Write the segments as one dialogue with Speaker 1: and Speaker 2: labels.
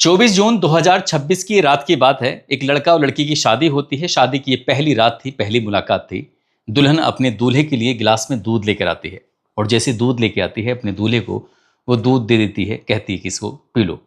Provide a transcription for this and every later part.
Speaker 1: 24 जून 2026 की रात की बात है। एक लड़का और लड़की की शादी होती है। शादी की ये पहली रात थी, पहली मुलाकात थी। दुल्हन अपने दूल्हे के लिए गिलास में दूध लेकर आती है और जैसे दूध लेके आती है अपने दूल्हे को वो दूध दे देती है, कहती है कि इसको पी लो।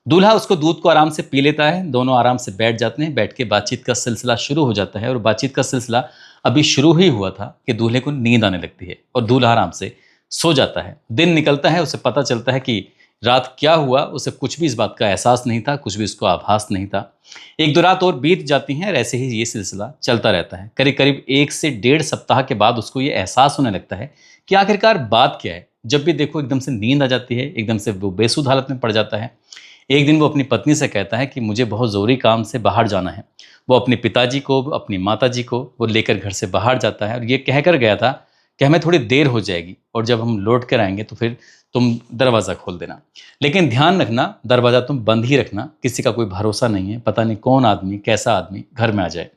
Speaker 1: दूल्हा उसको दूध को आराम से पी लेता है। दोनों आराम से बैठ जाते हैं। बैठ के बातचीत का सिलसिला शुरू हो जाता है और बातचीत का सिलसिला अभी शुरू ही हुआ था कि दूल्हे को नींद आने लगती है और दूल्हा आराम से सो जाता है। दिन निकलता है, उसे पता चलता है कि रात क्या हुआ उसे कुछ भी इस बात का एहसास नहीं था, कुछ भी उसको आभास नहीं था। एक दो रात और बीत जाती हैं और ऐसे ही ये सिलसिला चलता रहता है। करीब करीब 1 से 1.5 सप्ताह के बाद उसको ये एहसास होने लगता है कि आखिरकार बात क्या है। जब भी देखो एकदम से नींद आ जाती है, एकदम से वो बेसुध हालत में पड़ जाता है। एक दिन वो अपनी पत्नी से कहता है कि मुझे बहुत ज़रूरी काम से बाहर जाना है। वो अपने पिताजी को, अपनी माताजी को वो लेकर घर से बाहर जाता है और ये कहकर गया था कि हमें थोड़ी देर हो जाएगी और जब हम लौट कर आएंगे तो फिर तुम दरवाज़ा खोल देना। लेकिन ध्यान रखना, दरवाज़ा तुम बंद ही रखना, किसी का कोई भरोसा नहीं है, पता नहीं कौन आदमी, कैसा आदमी घर में आ जाए।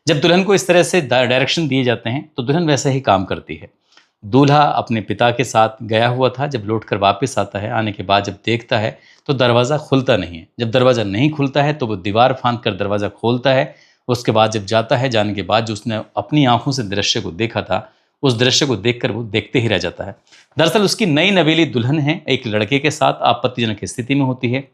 Speaker 1: जब दुल्हन को इस तरह से डायरेक्शन दिए जाते हैं तो दुल्हन वैसे ही काम करती है। दूल्हा अपने पिता के साथ गया हुआ था। जब लौट कर वापस आता है, आने के बाद जब देखता है तो दरवाज़ा खुलता नहीं है। जब दरवाज़ा नहीं खुलता है तो वो दीवार फांद कर दरवाज़ा खोलता है। उसके बाद जब जाता है, जाने के बाद जो उसने अपनी आंखों से दृश्य को देखा था, उस दृश्य को देखकर वो देखते ही रह जाता है। दरअसल उसकी नई नवेली दुल्हन है, एक लड़के के साथ आपत्तिजनक स्थिति में होती है।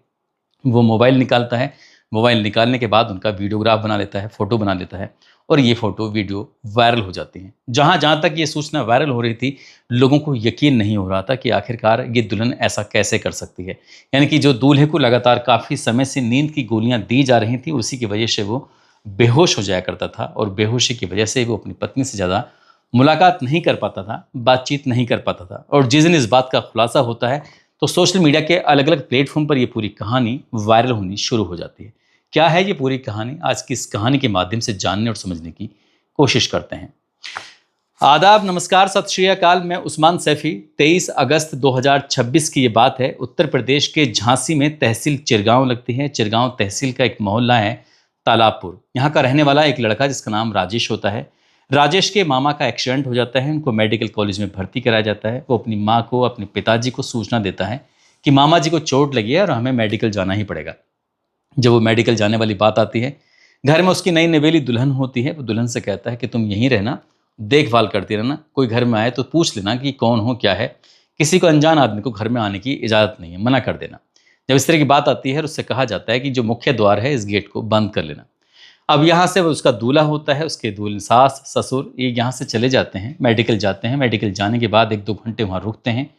Speaker 1: वो मोबाइल निकालता है। मोबाइल निकालने के बाद उनका वीडियोग्राफ बना लेता है, फ़ोटो बना लेता है और ये फ़ोटो वीडियो वायरल हो जाती हैं। जहाँ जहाँ तक ये सूचना वायरल हो रही थी, लोगों को यकीन नहीं हो रहा था कि आखिरकार ये दुल्हन ऐसा कैसे कर सकती है। यानी कि जो दूल्हे को लगातार काफ़ी समय से नींद की गोलियाँ दी जा रही थी, उसी की वजह से वो बेहोश हो जाया करता था और बेहोशी की वजह से वो अपनी पत्नी से ज़्यादा मुलाकात नहीं कर पाता था, बातचीत नहीं कर पाता था। और जिस दिन इस बात का खुलासा होता है तो सोशल मीडिया के अलग अलग प्लेटफॉर्म पर ये पूरी कहानी वायरल होनी शुरू हो जाती है। क्या है ये पूरी कहानी, आज की इस कहानी के माध्यम से जानने और समझने की कोशिश करते हैं। आदाब, नमस्कार, सत श्री अकाल। मैं उस्मान सैफी। 23 अगस्त 2026 की ये बात है। उत्तर प्रदेश के झांसी में तहसील चिरगांव लगती है। चिरगांव तहसील का एक मोहल्ला है तालाबपुर। यहाँ का रहने वाला एक लड़का जिसका नाम राजेश होता है। राजेश के मामा का एक्सीडेंट हो जाता है, उनको मेडिकल कॉलेज में भर्ती कराया जाता है। वो अपनी माँ को, अपने पिताजी को सूचना देता है कि मामा जी को चोट लगी है और हमें मेडिकल जाना ही पड़ेगा। जब वो मेडिकल जाने वाली बात आती है, घर में उसकी नई नवेली दुल्हन होती है। वो दुल्हन से कहता है कि तुम यहीं रहना, देखभाल करती रहना, कोई घर में आए तो पूछ लेना कि कौन हो, क्या है। किसी को, अनजान आदमी को घर में आने की इजाज़त नहीं है, मना कर देना। जब इस तरह की बात आती है, उससे कहा जाता है कि जो मुख्य द्वार है इस गेट को बंद कर लेना। अब यहाँ से वो उसका दूल्हा होता है, उसके दूल्हे, सास ससुर, ये यहाँ से चले जाते हैं, मेडिकल जाते हैं। मेडिकल जाने के बाद 1-2 घंटे वहाँ रुकते हैं।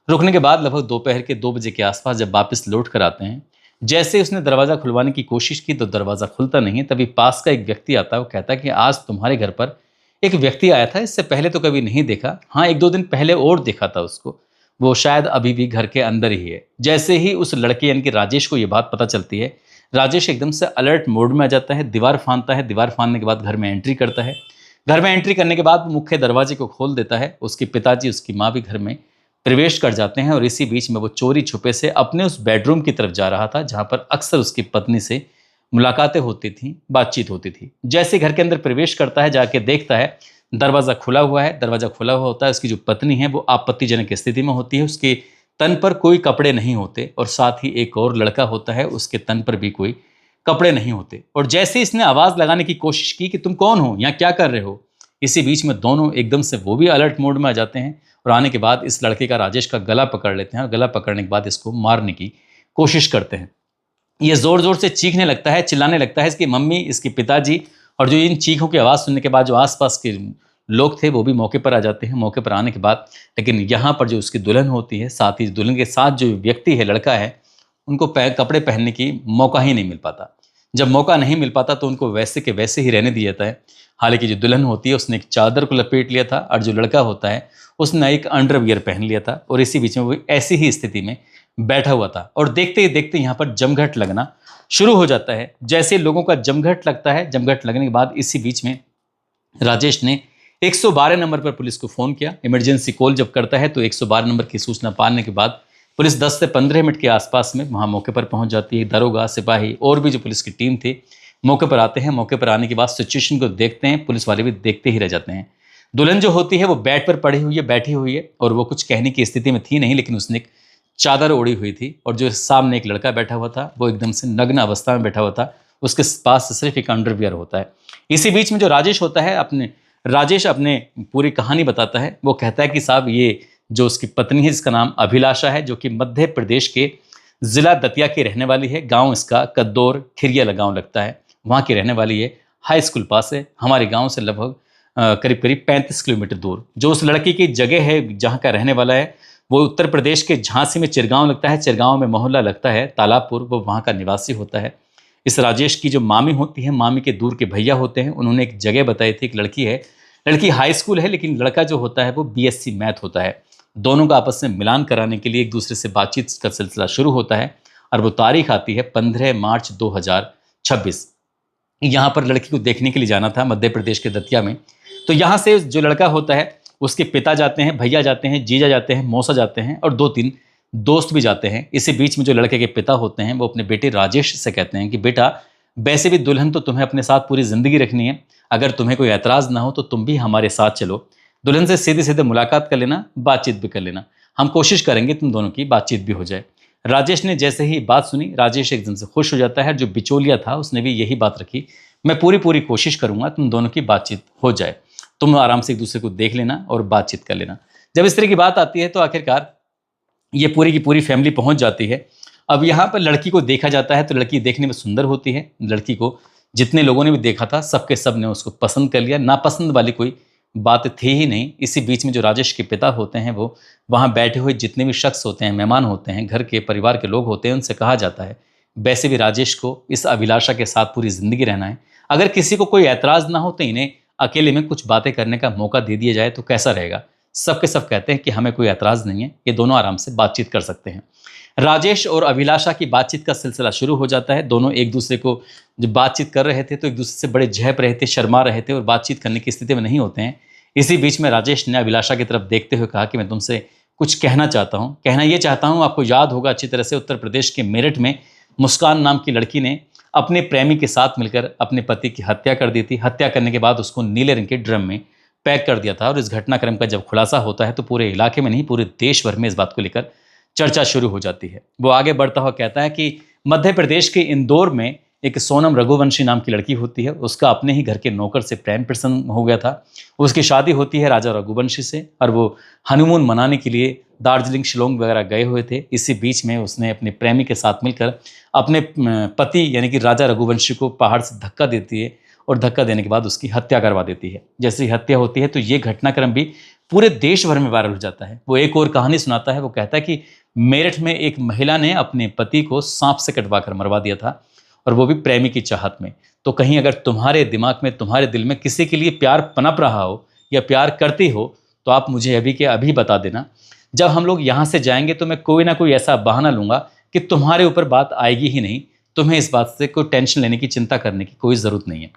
Speaker 1: रुकने के बाद लगभग दोपहर के 2 बजे के आसपास जब वापस लौट कर आते हैं, जैसे उसने दरवाज़ा खुलवाने की कोशिश की तो दरवाज़ा खुलता नहीं है। तभी पास का एक व्यक्ति आता है। वो कहता है कि आज तुम्हारे घर पर एक व्यक्ति आया था, इससे पहले तो कभी नहीं देखा। हाँ, 1-2 दिन पहले और देखा था उसको, वो शायद अभी भी घर के अंदर ही है। जैसे ही उस लड़के यानी कि राजेश को ये बात पता चलती है, राजेश एकदम से अलर्ट मोड में आ जाता है। दीवार फांदता है। दीवार फांदने के बाद घर में एंट्री करता है। घर में एंट्री करने के बाद मुख्य दरवाजे को खोल देता है। उसके पिताजी, उसकी माँ भी घर में प्रवेश कर जाते हैं और इसी बीच में वो चोरी छुपे से अपने उस बेडरूम की तरफ जा रहा था जहाँ पर अक्सर उसकी पत्नी से मुलाकातें होती थी, बातचीत होती थी। जैसे घर के अंदर प्रवेश करता है, जाके देखता है दरवाज़ा खुला हुआ है। दरवाज़ा खुला हुआ होता है, उसकी जो पत्नी है वो आपत्तिजनक स्थिति में होती है। उसके तन पर कोई कपड़े नहीं होते और साथ ही एक और लड़का होता है, उसके तन पर भी कोई कपड़े नहीं होते। और जैसे इसने आवाज़ लगाने की कोशिश की कि तुम कौन हो, यहाँ क्या कर रहे हो, इसी बीच में दोनों एकदम से वो भी अलर्ट मोड में आ जाते हैं और आने के बाद इस लड़के का, राजेश का गला पकड़ लेते हैं और गला पकड़ने के बाद इसको मारने की कोशिश करते हैं। ये ज़ोर ज़ोर से चीखने लगता है, चिल्लाने लगता है। इसकी मम्मी, इसके पिताजी और जो इन चीखों की आवाज़ सुनने के बाद जो आसपास के लोग थे वो भी मौके पर आ जाते हैं। मौके पर आने के बाद लेकिन यहाँ पर जो उसकी दुल्हन होती है, साथ ही दुल्हन के साथ जो व्यक्ति है, लड़का है, उनको कपड़े पहनने की मौका ही नहीं मिल पाता। जब मौका नहीं मिल पाता तो उनको वैसे के वैसे ही रहने दिया जाता है। हालांकि जो दुल्हन होती है उसने एक चादर को लपेट लिया था और जो लड़का होता है उसने एक अंडरवियर पहन लिया था और इसी बीच में वो ऐसी ही स्थिति में बैठा हुआ था। और देखते ही देखते यहाँ पर जमघट लगना शुरू हो जाता है। जैसे लोगों का जमघट लगता है, जमघट लगने के बाद इसी बीच में राजेश ने 112 नंबर पर पुलिस को फ़ोन किया। इमरजेंसी कॉल जब करता है तो 112 नंबर की सूचना पाने के बाद पुलिस 10 से 15 मिनट के आसपास में वहाँ मौके पर पहुँच जाती है। दरोगा, सिपाही और भी जो पुलिस की टीम थी मौके पर आते हैं। मौके पर आने के बाद सिचुएशन को देखते हैं। पुलिस वाले भी देखते ही रह जाते हैं। दुल्हन जो होती है वो बेड पर पड़ी हुई है, बैठी हुई है और वो कुछ कहने की स्थिति में थी नहीं, लेकिन उसने एक चादर ओढ़ी हुई थी और जो सामने एक लड़का बैठा हुआ था वो एकदम से नग्न अवस्था में बैठा हुआ था। उसके पास सिर्फ एक अंडरवियर होता है। इसी बीच में जो राजेश होता है राजेश अपने पूरी कहानी बताता है। वो कहता है कि साहब ये जो उसकी पत्नी है जिसका नाम अभिलाषा है, जो कि मध्य प्रदेश के जिला दतिया की रहने वाली है। गांव इसका कद्दौर खिरिया गांव लगता है, वहाँ की रहने वाली है। हाई स्कूल पास है, हमारे गांव से लगभग करीब करीब 35 किलोमीटर दूर। जो उस लड़की की जगह है जहाँ का रहने वाला है वो उत्तर प्रदेश के झांसी में चिरगांव लगता है। चिरगांव में मोहल्ला लगता है तालाबपुर, वो वहाँ का निवासी होता है। इस राजेश की जो मामी होती है, मामी के दूर के भैया होते हैं, उन्होंने एक जगह बताई थी, एक लड़की है, लड़की हाई स्कूल है लेकिन लड़का जो होता है वो बीएससी मैथ होता है। दोनों का आपस में मिलान कराने के लिए एक दूसरे से बातचीत का सिलसिला शुरू होता है और वो तारीख आती है 15 मार्च 2026। यहाँ पर लड़की को देखने के लिए जाना था मध्य प्रदेश के दतिया में। तो यहाँ से जो लड़का होता है उसके पिता जाते हैं, भैया जाते हैं, जीजा जाते हैं, मौसा जाते हैं और 2-3 दोस्त भी जाते हैं। इसी बीच में जो लड़के के पिता होते हैं वो अपने बेटे राजेश से कहते हैं कि बेटा वैसे भी दुल्हन तो तुम्हें अपने साथ पूरी ज़िंदगी रखनी है, अगर तुम्हें कोई ऐतराज़ ना हो तो तुम भी हमारे साथ चलो। दुल्हन से सीधे सीधे मुलाकात कर लेना, बातचीत भी कर लेना, हम कोशिश करेंगे तुम दोनों की बातचीत भी हो जाए। राजेश ने जैसे ही बात सुनी, राजेश एकदम से खुश हो जाता है। जो बिचौलिया था उसने भी यही बात रखी, मैं पूरी कोशिश करूंगा तुम दोनों की बातचीत हो जाए, तुम आराम से एक दूसरे को देख लेना और बातचीत कर लेना। जब इस तरह की बात आती है तो आखिरकार ये पूरी की पूरी फैमिली पहुंच जाती है। अब यहाँ पर लड़की को देखा जाता है तो लड़की देखने में सुंदर होती है। लड़की को जितने लोगों ने भी देखा था सबके सब ने उसको पसंद कर लिया, नापसंद वाली कोई बात थी ही नहीं। इसी बीच में जो राजेश के पिता होते हैं वो वहाँ बैठे हुए जितने भी शख्स होते हैं, मेहमान होते हैं, घर के परिवार के लोग होते हैं, उनसे कहा जाता है वैसे भी राजेश को इस अभिलाषा के साथ पूरी ज़िंदगी रहना है, अगर किसी को कोई ऐतराज़ ना हो तो इन्हें अकेले में कुछ बातें करने का मौका दे दिया जाए तो कैसा रहेगा। सबके सब कहते हैं कि हमें कोई ऐतराज़ नहीं है, ये दोनों आराम से बातचीत कर सकते हैं। राजेश और अभिलाषा की बातचीत का सिलसिला शुरू हो जाता है। दोनों एक दूसरे को जब बातचीत कर रहे थे तो एक दूसरे से बड़े झेप रहे थे, शर्मा रहे थे और बातचीत करने की स्थिति में नहीं होते हैं। इसी बीच में राजेश ने अभिलाषा की तरफ देखते हुए कहा कि मैं तुमसे कुछ कहना चाहता हूँ। कहना ये चाहता हूँ, आपको याद होगा अच्छी तरह से उत्तर प्रदेश के मेरठ में मुस्कान नाम की लड़की ने अपने प्रेमी के साथ मिलकर अपने पति की हत्या कर दी थी। हत्या करने के बाद उसको नीले रंग के ड्रम में पैक कर दिया था और इस घटनाक्रम का जब खुलासा होता है तो पूरे इलाके में नहीं पूरे देश भर में इस बात को लेकर चर्चा शुरू हो जाती है। वो आगे बढ़ता हुआ कहता है कि मध्य प्रदेश के इंदौर में एक सोनम रघुवंशी नाम की लड़की होती है, उसका अपने ही घर के नौकर से प्रेम प्रसंग हो गया था। उसकी शादी होती है राजा रघुवंशी से और वो हनीमून मनाने के लिए दार्जिलिंग शिलोंग वगैरह गए हुए थे। इसी बीच में उसने अपने प्रेमी के साथ मिलकर अपने पति यानी कि राजा रघुवंशी को पहाड़ से धक्का देती है और धक्का देने के बाद उसकी हत्या करवा देती है। जैसे ही हत्या होती है तो ये घटनाक्रम भी पूरे देश भर में वायरल हो जाता है। वो एक और कहानी सुनाता है, वो कहता है कि मेरठ में एक महिला ने अपने पति को सांप से कटवा कर मरवा दिया था और वो भी प्रेमी की चाहत में। तो कहीं अगर तुम्हारे दिमाग में, तुम्हारे दिल में किसी के लिए प्यार पनप रहा हो या प्यार करती हो तो आप मुझे अभी के अभी बता देना। जब हम लोग यहाँ से जाएंगे तो मैं कोई ना कोई ऐसा बहाना लूँगा कि तुम्हारे ऊपर बात आएगी ही नहीं। तुम्हें इस बात से कोई टेंशन लेने की, चिंता करने की कोई ज़रूरत नहीं है।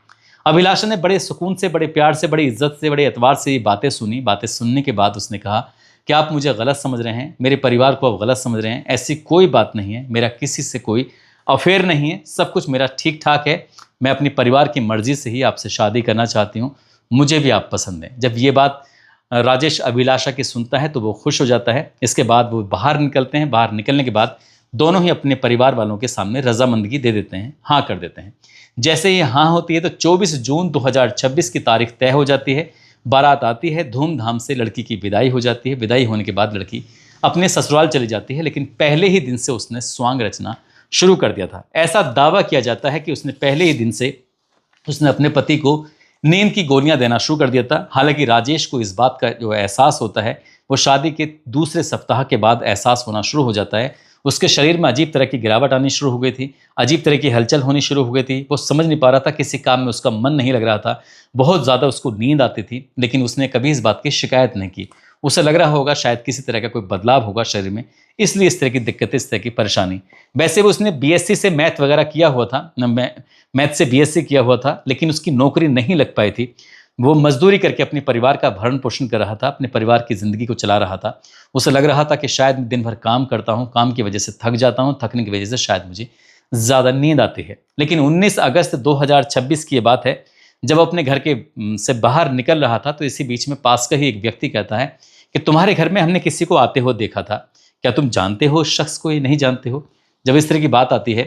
Speaker 1: अभिलाषा ने बड़े सुकून से, बड़े प्यार से, बड़ी इज्जत से, बड़े एतबार से ये बातें सुनी। बातें सुनने के बाद उसने कहा कि आप मुझे गलत समझ रहे हैं, मेरे परिवार को आप गलत समझ रहे हैं। ऐसी कोई बात नहीं है, मेरा किसी से कोई अफेयर नहीं है, सब कुछ मेरा ठीक ठाक है। मैं अपनी परिवार की मर्जी से ही आपसे शादी करना चाहती हूँ, मुझे भी आप पसंद हैं। जब ये बात राजेश अभिलाषा की सुनता है तो वो खुश हो जाता है। इसके बाद वो बाहर निकलते हैं। बाहर निकलने के बाद दोनों ही अपने परिवार वालों के सामने रजामंदगी दे देते हैं, हाँ कर देते हैं। जैसे ये हाँ होती है तो 24 जून 2026 की तारीख तय हो जाती है। बारात आती है, धूमधाम से लड़की की विदाई हो जाती है। विदाई होने के बाद लड़की अपने ससुराल चली जाती है, लेकिन पहले ही दिन से उसने स्वांग रचना शुरू कर दिया था। ऐसा दावा किया जाता है कि उसने पहले ही दिन से उसने अपने पति को नींद की गोलियां देना शुरू कर दिया था। हालांकि राजेश को इस बात का जो एहसास होता है वो शादी के दूसरे सप्ताह के बाद एहसास होना शुरू हो जाता है। उसके शरीर में अजीब तरह की गिरावट आनी शुरू हो गई थी, अजीब तरह की हलचल होनी शुरू हो गई थी। वो समझ नहीं पा रहा था, किसी काम में उसका मन नहीं लग रहा था, बहुत ज़्यादा उसको नींद आती थी, लेकिन उसने कभी इस बात की शिकायत नहीं की। उसे लग रहा होगा शायद किसी तरह का कोई बदलाव होगा शरीर में, इसलिए इस तरह की दिक्कतें, इस तरह की परेशानी। वैसे भी उसने बीएससी से मैथ वगैरह किया हुआ था, मैथ से बीएससी किया हुआ था, लेकिन उसकी नौकरी नहीं लग पाई थी। वो मजदूरी करके अपने परिवार का भरण पोषण कर रहा था, अपने परिवार की ज़िंदगी को चला रहा था। उसे लग रहा था कि शायद मैं दिन भर काम करता हूँ, काम की वजह से थक जाता हूँ, थकने की वजह से शायद मुझे ज़्यादा नींद आती है। लेकिन 19 अगस्त 2026 की ये बात है, जब अपने घर के से बाहर निकल रहा था तो इसी बीच में पास का ही एक व्यक्ति कहता है कि तुम्हारे घर में हमने किसी को आते हुए देखा था, क्या तुम जानते हो उस शख्स को या नहीं जानते हो? जब इस तरह की बात आती है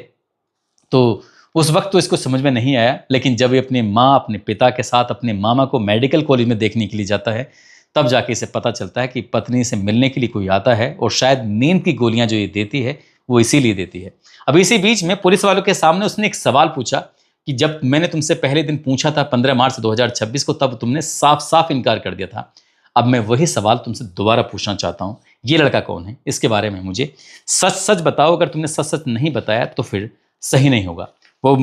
Speaker 1: तो उस वक्त तो इसको समझ में नहीं आया, लेकिन जब ये अपने माँ, अपने पिता के साथ अपने मामा को मेडिकल कॉलेज में देखने के लिए जाता है, तब जाके इसे पता चलता है कि पत्नी से मिलने के लिए कोई आता है और शायद नींद की गोलियां जो ये देती है वो इसीलिए देती है। अब इसी बीच में पुलिस वालों के सामने उसने एक सवाल पूछा कि जब मैंने तुमसे पहले दिन पूछा था 15 मार्च 2026 को, तब तुमने साफ साफ इनकार कर दिया था। अब मैं वही सवाल तुमसे दोबारा पूछना चाहता हूँ, ये लड़का कौन है, इसके बारे में मुझे सच सच बताओ। अगर तुमने सच सच नहीं बताया तो फिर सही नहीं होगा। वो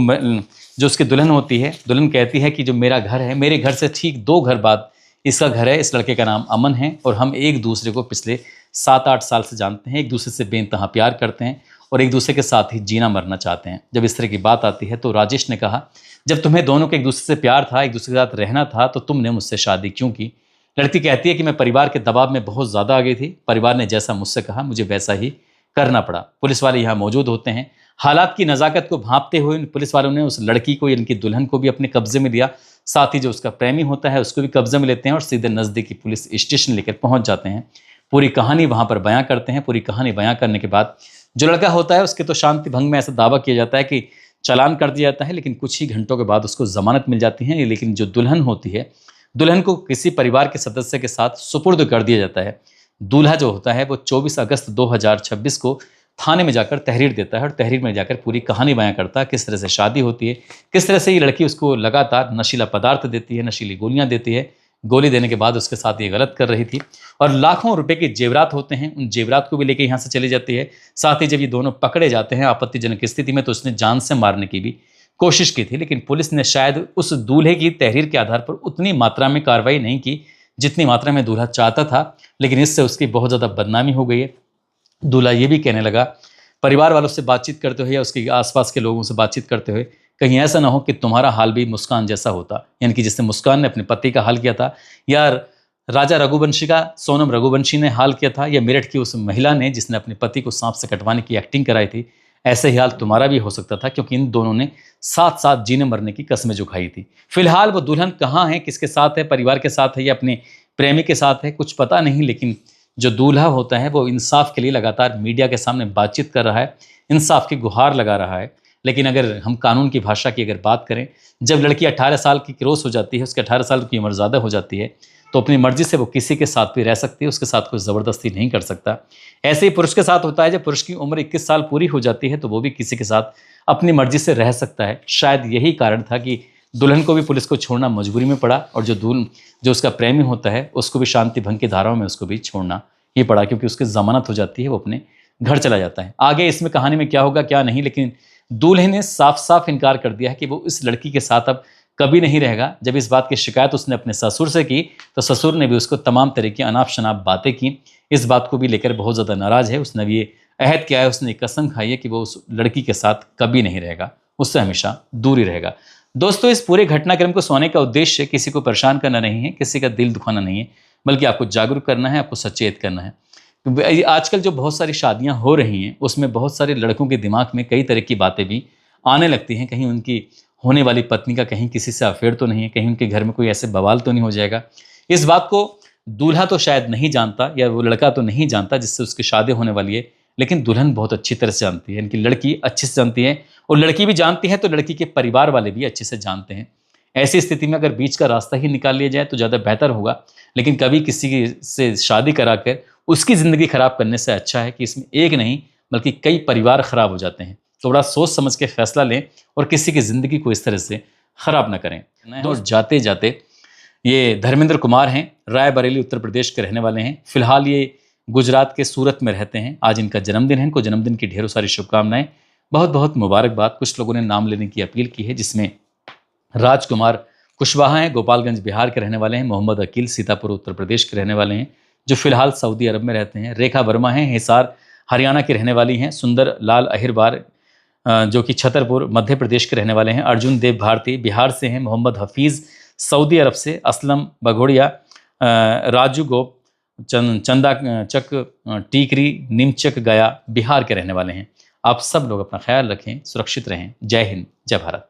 Speaker 1: जो उसकी दुल्हन होती है, दुल्हन कहती है कि जो मेरा घर है, मेरे घर से ठीक 2 घर बाद इसका घर है। इस लड़के का नाम अमन है और हम एक दूसरे को पिछले 7-8 साल से जानते हैं, एक दूसरे से बेइंतहा प्यार करते हैं और एक दूसरे के साथ ही जीना मरना चाहते हैं। जब इस तरह की बात आती है तो राजेश ने कहा, जब तुम्हें दोनों को एक दूसरे से प्यार था, एक दूसरे के साथ रहना था, तो तुमने मुझसे शादी क्यों की? लड़की कहती है कि मैं परिवार के दबाव में बहुत ज़्यादा आ गई थी। परिवार ने जैसा मुझसे कहा मुझे वैसा ही करना पड़ा। पुलिस वाले यहाँ मौजूद होते हैं। हालात की नज़ाकत को भांपते हुए पुलिस वालों ने उस लड़की को, इनकी दुल्हन को भी अपने कब्जे में लिया। साथ ही जो उसका प्रेमी होता है उसको भी कब्जे में लेते हैं और सीधे नज़दीकी पुलिस स्टेशन लेकर पहुंच जाते हैं। पूरी कहानी वहाँ पर बयां करते हैं। पूरी कहानी बयां करने के बाद जो लड़का होता है उसके तो शांति भंग में ऐसा दावा किया जाता है कि चालान कर दिया जाता है, लेकिन कुछ ही घंटों के बाद उसको जमानत मिल जाती है। लेकिन जो दुल्हन होती है, दुल्हन को किसी परिवार के सदस्य के साथ सुपुर्द कर दिया जाता है। दूल्हा जो होता है वो 24 अगस्त 2026 को थाने में जाकर तहरीर देता है और तहरीर में जाकर पूरी कहानी बयां करता है, किस तरह से शादी होती है, किस तरह से ये लड़की उसको लगातार नशीला पदार्थ देती है, नशीली गोलियां देती है। गोली देने के बाद उसके साथ ये गलत कर रही थी और लाखों रुपए के जेवरात होते हैं, उन जेवरात को भी लेकर यहाँ से चली जाती है। साथ ही जब ये दोनों पकड़े जाते हैं आपत्तिजनक स्थिति में, तो उसने जान से मारने की भी कोशिश की थी, लेकिन पुलिस ने शायद उस दूल्हे की तहरीर के आधार पर उतनी मात्रा में कार्रवाई नहीं की जितनी मात्रा में दूल्हा चाहता था। लेकिन इससे उसकी बहुत ज़्यादा बदनामी हो गई है। दूल्हा ये भी कहने लगा, परिवार वालों से बातचीत करते हुए या उसके आसपास के लोगों से बातचीत करते हुए, कहीं ऐसा ना हो कि तुम्हारा हाल भी मुस्कान जैसा होता, यानी कि जिसने मुस्कान ने अपने पति का हाल किया था, या राजा रघुवंशी का सोनम रघुवंशी ने हाल किया था, या मेरठ की उस महिला ने जिसने अपने पति को सांप से कटवाने की एक्टिंग कराई थी, ऐसे ही हाल तुम्हारा भी हो सकता था, क्योंकि इन दोनों ने साथ साथ जीने मरने की कस्में जो खाई थी। फिलहाल वो दुल्हन कहाँ है, किसके साथ है, परिवार के साथ है या अपने प्रेमी के साथ है, कुछ पता नहीं। लेकिन जो दूल्हा होता है वो इंसाफ के लिए लगातार मीडिया के सामने बातचीत कर रहा है, इंसाफ की गुहार लगा रहा है। लेकिन अगर हम कानून की भाषा की अगर बात करें, जब लड़की 18 साल की क्रॉस हो जाती है, उसके 18 साल की उम्र ज़्यादा हो जाती है, तो अपनी मर्जी से वो किसी के साथ भी रह सकती है, उसके साथ कोई ज़बरदस्ती नहीं कर सकता। ऐसे ही पुरुष के साथ होता है, जब पुरुष की उम्र 21 साल पूरी हो जाती है तो वो भी किसी के साथ अपनी मर्जी से रह सकता है। शायद यही कारण था कि दुल्हन को भी पुलिस को छोड़ना मजबूरी में पड़ा और जो उसका प्रेमी होता है उसको भी शांति भंग की धाराओं में उसको भी छोड़ना ही पड़ा, क्योंकि उसकी जमानत हो जाती है, वो अपने घर चला जाता है। आगे इसमें कहानी में क्या होगा क्या नहीं, लेकिन दूल्हे ने साफ साफ इनकार कर दिया है कि वो इस लड़की के साथ अब कभी नहीं रहेगा। जब इस बात की शिकायत उसने अपने ससुर से की तो ससुर ने भी उसको तमाम तरह की अनाप शनाप बातें की। इस बात को भी लेकर बहुत ज़्यादा नाराज़ है। उसने भी ये अहद किया है, उसने कसम खाई है कि वो उस लड़की के साथ कभी नहीं रहेगा, उससे हमेशा दूर ही रहेगा। दोस्तों, इस पूरे घटनाक्रम को सुनाने का उद्देश्य किसी को परेशान करना नहीं है, किसी का दिल दुखाना नहीं है, बल्कि आपको जागरूक करना है, आपको सचेत करना है। आजकल जो बहुत सारी शादियां हो रही हैं उसमें बहुत सारे लड़कों के दिमाग में कई तरह की बातें भी आने लगती हैं। कहीं उनकी होने वाली पत्नी का कहीं किसी से अफेयर तो नहीं है, कहीं उनके घर में कोई ऐसे बवाल तो नहीं हो जाएगा। इस बात को दूल्हा तो शायद नहीं जानता, या वो लड़का तो नहीं जानता जिससे उसकी शादी होने वाली है, लेकिन दुल्हन बहुत अच्छी तरह से जानती है, इनकी लड़की अच्छे से जानती है और लड़की भी जानती है, तो लड़की के परिवार वाले भी अच्छे से जानते हैं। ऐसी स्थिति में अगर बीच का रास्ता ही निकाल लिया जाए तो ज़्यादा बेहतर होगा। लेकिन कभी किसी से शादी कराकर उसकी ज़िंदगी खराब करने से अच्छा है कि इसमें एक नहीं बल्कि कई परिवार खराब हो जाते हैं। थोड़ा सोच समझ के फैसला लें और किसी की ज़िंदगी को इस तरह से ख़राब ना करें। और जाते जाते, ये धर्मेंद्र कुमार हैं, रायबरेली उत्तर प्रदेश के रहने वाले हैं। फिलहाल ये गुजरात के सूरत में रहते हैं। आज इनका जन्मदिन है, इनको जन्मदिन की ढेरों सारी शुभकामनाएं, बहुत बहुत मुबारकबाद। कुछ लोगों ने नाम लेने की अपील की है, जिसमें राजकुमार कुशवाहा हैं, गोपालगंज बिहार के रहने वाले हैं। मोहम्मद अकील सीतापुर उत्तर प्रदेश के रहने वाले हैं, जो फिलहाल सऊदी अरब में रहते हैं। रेखा वर्मा हैं, हिसार हरियाणा की रहने वाली हैं। सुंदर लाल अहिरबार जो कि छतरपुर मध्य प्रदेश के रहने वाले हैं। अर्जुन देव भारती बिहार से हैं। मोहम्मद हफीज़ सऊदी अरब से। असलम बघोड़िया, राजू गोप चंदा चक टीकरी निमचक गया बिहार के रहने वाले हैं। आप सब लोग अपना ख्याल रखें, सुरक्षित रहें। जय हिंद, जय भारत।